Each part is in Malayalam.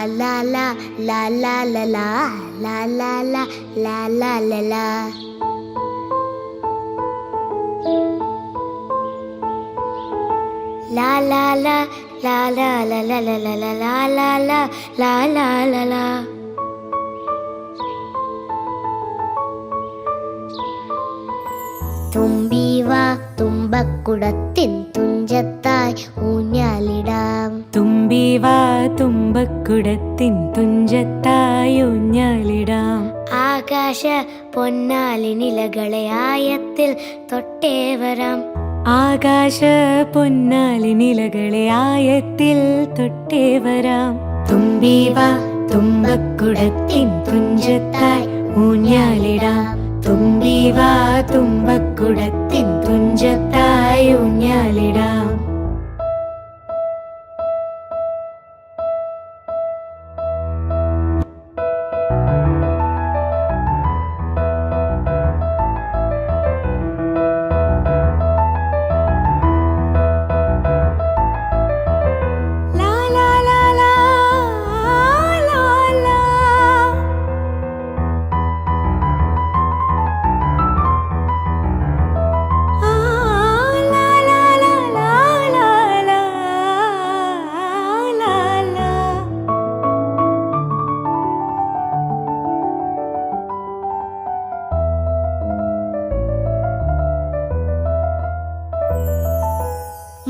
la la la la la la la la la la la la la. La la la la la la la la la la la la la la la la la. തുമ്പി വാ തുമ്പക്കുടത്തിൻ തുഞ്ചത്തായി ഊഞ്ഞാലിടാം. തുമ്പി വാ തുമ്പക്കുടത്തിൻ തുഞ്ചത്തായി ഊഞ്ഞാലിടാം. ആകാശ പൊന്നാലിനിലകളെ ആയത്തിൽ തൊട്ടേ വരാം. ആകാശ പൊന്നാലിനിലകളെ ആയത്തിൽ തൊട്ടേ വരാം. തുമ്പി വാ തുമ്പക്കുടത്തിൻ തുഞ്ചത്തായി ഊഞ്ഞാലിടാം. തുമ്പി വാ തുമ്പക്കുടത്തിൻ തുഞ്ചത്തായി ഊഞ്ഞാലിടാം.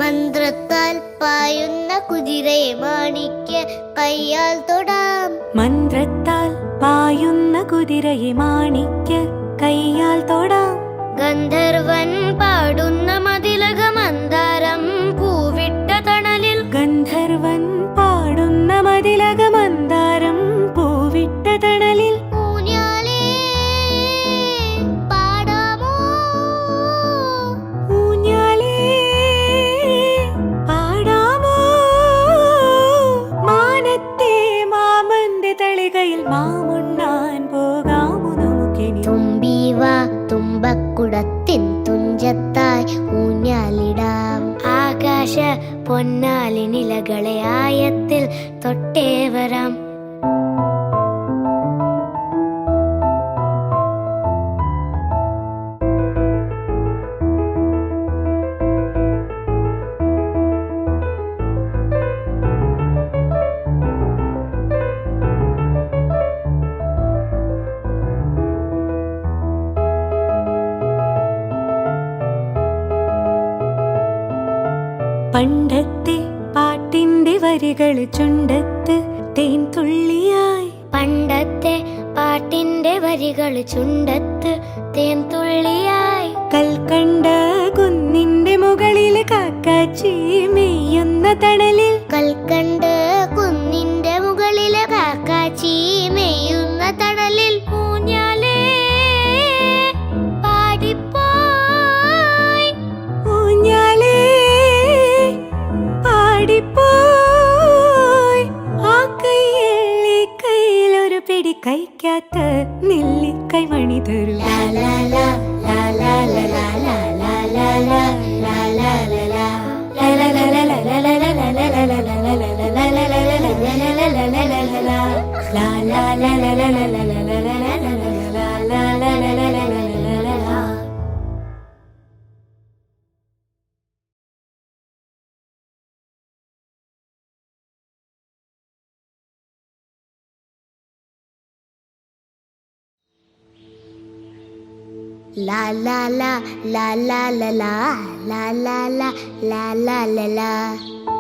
മന്ത്രത്താൽ പായുന്ന കുതിരയെ മാണിക്യ കയ്യാൽ തൊടാം. മന്ത്രത്താൽ പായുന്ന കുതിരയെ മാണിക്യ കയ്യാൽ തൊടാം. ഗന്ധർവൻ പാടുന്ന മതിലക മന്ദാരം പൂവിട്ട തണലിൽ. ഗന്ധർവൻ പാടുന്ന മതിലക മന്ദാരം പൂവിട്ട തണലിൽ. ഊഞ്ഞാലേ പാടാമോ? ഊഞ്ഞാലേ പാടാമോ? മാനത്തെ മാമന്റെ തളികയിൽ മാമുണ്ണാൻ പോകാമോ നമുക്കിനി. തുമ്പി വാ തുമ്പക്കുടത്തിൻ തുഞ്ചത്തായി ഊഞ്ഞാലിടാം. ആകാശ പൊന്നാലിനിലകളെ ആയത്തിൽ തൊട്ടേ വരാം. പണ്ടത്തെ പാട്ടിന്റെ വരികൾ ചുണ്ടത്ത് തേൻ തുള്ളിയായി. പണ്ടത്തെ പാട്ടിന്റെ വരികൾ ചുണ്ടത്ത് തേൻ തുള്ളിയായി. കൽക്കണ്ട കുന്നിന്റെ മുകളിൽ കാക്കാച്ചി മെയ്യുന്ന തണലിൽ. കൽക്കണ്ട് കുന്നിന്റെ മുകളില് കാക്കാച്ചി മെയ്യുന്ന തണലിൽ. ഊഞ്ഞാലേ പാടിപ്പോയി. ഊഞ്ഞാലേ പാടിപ്പോയി. ആ കയ്യിൽ കയ്യിലൊരു പിടി കൈക്കാത്ത നെല്ലിക്കൈ മണി തരൂ. ലാ ലാ ലാ ലാ ലാ ലാ ലാ ലാ ലാ ലാ ലാ ലാ ലാ ലാ. La la la la la la la la la la la la la la.